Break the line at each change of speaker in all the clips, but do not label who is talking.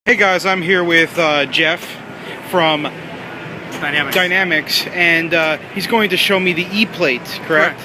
Hey guys, I'm here with Jeff from
Dynamics,
and he's going to show me the eSlate, correct?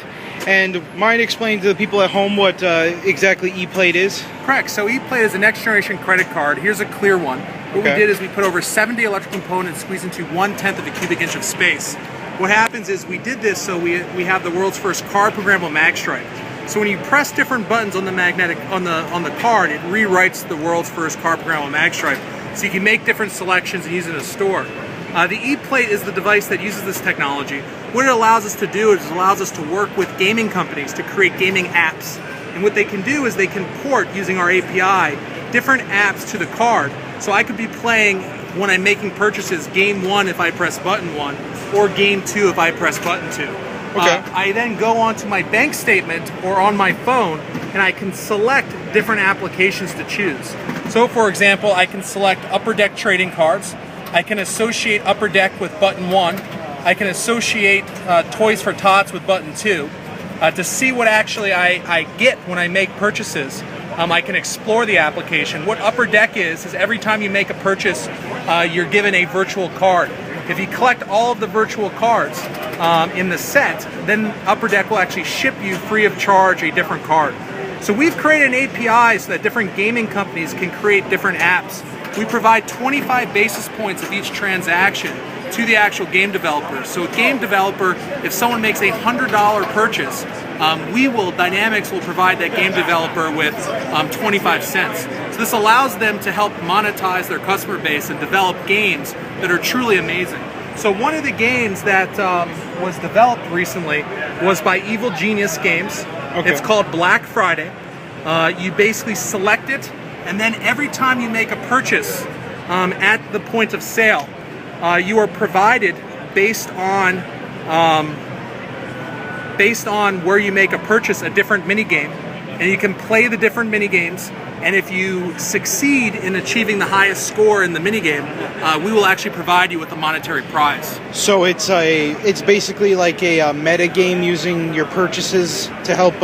And mind explain to the people at home what exactly eSlate is?
Correct. So eSlate is a next generation credit card. Here's a clear one. What we did is we put over 70 electrical components squeezed into 1/10 of a cubic inch of space. What happens is we did this so we have the world's first card programmable mag stripe. So when you press different buttons on the magnetic on the card, it rewrites the world's first card programmable mag stripe. So you can make different selections and use it in a store. The eSlate is the device that uses this technology. What it allows us to do is it allows us to work with gaming companies to create gaming apps. And what they can do is they can port, using our API, different apps to the card. So I could be playing, when I'm making purchases, game 1 if I press button 1, or game 2 if I press button 2. I then go onto my bank statement or on my phone and I can select different applications to choose. So for example, I can select Upper Deck trading cards. I can associate Upper Deck with button 1. I can associate Toys for Tots with button 2. To see what actually I get when I make purchases, I can explore the application. What Upper Deck is every time you make a purchase, you're given a virtual card. If you collect all of the virtual cards in the set, then Upper Deck will actually ship you free of charge a different card. So we've created an API so that different gaming companies can create different apps. We provide 25 basis points of each transaction to the actual game developer. So a game developer, if someone makes a $100 purchase, Dynamics will provide that game developer with 25 cents. So this allows them to help monetize their customer base and develop games that are truly amazing. So one of the games that was developed recently was by Evil Genius Games. It's called Black Friday. You basically select it, and then every time you make a purchase at the point of sale, you are provided based on where you make a purchase a different mini game, and you can play the different mini games. And if you succeed in achieving the highest score in the mini game, we will actually provide you with a monetary prize.
So it's basically like a meta game using your purchases to help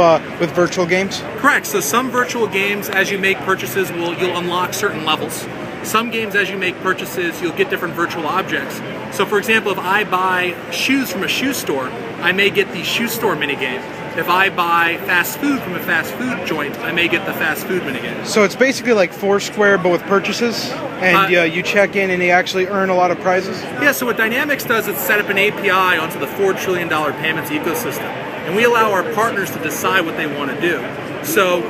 with virtual games?
Correct. So some virtual games, as you make purchases, you'll unlock certain levels. Some games, as you make purchases, you'll get different virtual objects. So for example, if I buy shoes from a shoe store, I may get the shoe store minigame. If I buy fast food from a fast food joint, I may get the fast food minigame.
So it's basically like Foursquare, but with purchases? And you check in and they actually earn a lot of prizes?
Yeah, so what Dynamics does is set up an API onto the $4 trillion payments ecosystem. And we allow our partners to decide what they want to do. So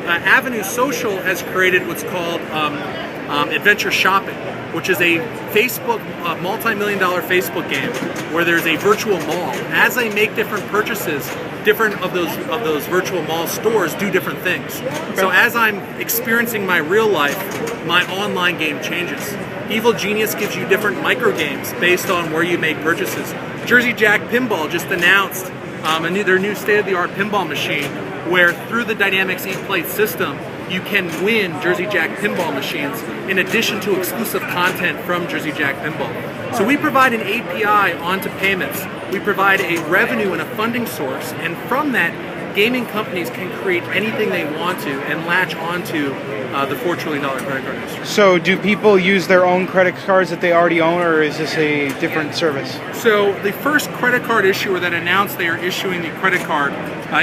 Avenue Social has created what's called Adventure Shopping, which is a Facebook, multi-million-dollar Facebook game where there's a virtual mall. As I make different purchases, different of those virtual mall stores do different things. So as I'm experiencing my real life, my online game changes. Evil Genius gives you different micro games based on where you make purchases. Jersey Jack Pinball just announced their new state-of-the-art pinball machine, where through the Dynamics eSlate system, you can win Jersey Jack pinball machines in addition to exclusive content from Jersey Jack Pinball. So we provide an API onto payments. We provide a revenue and a funding source, and from that, gaming companies can create anything they want to and latch onto the $4 trillion credit card industry.
So do people use their own credit cards that they already own, or is this a different service?
So the first credit card issuer that announced they are issuing the credit card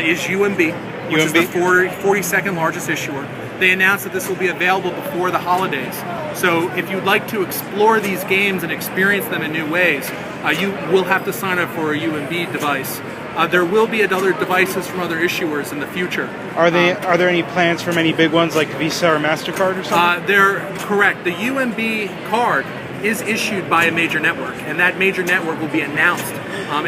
is UMB. Which is the 42nd largest issuer. They announced that this will be available before the holidays. So if you'd like to explore these games and experience them in new ways, you will have to sign up for a UMB device. There will be other devices from other issuers in the future.
Are there any plans from any big ones like Visa or MasterCard or something?
They're correct. The UMB card is issued by a major network, and that major network will be announced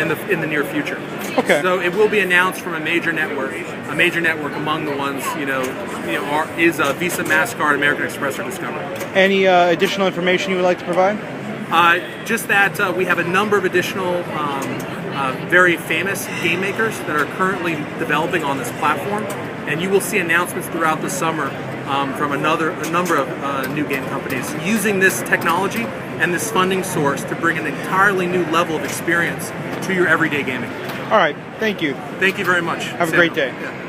in the near future.
Okay.
So it will be announced from a major network. A major network among the ones is Visa, MasterCard, American Express, or Discover.
Any additional information you would like to provide?
Just that we have a number of additional very famous game makers that are currently developing on this platform, and you will see announcements throughout the summer from a number of new game companies using this technology and this funding source to bring an entirely new level of experience to your everyday gaming.
All right, thank you.
Thank you very much.
Have a great day.
Yeah.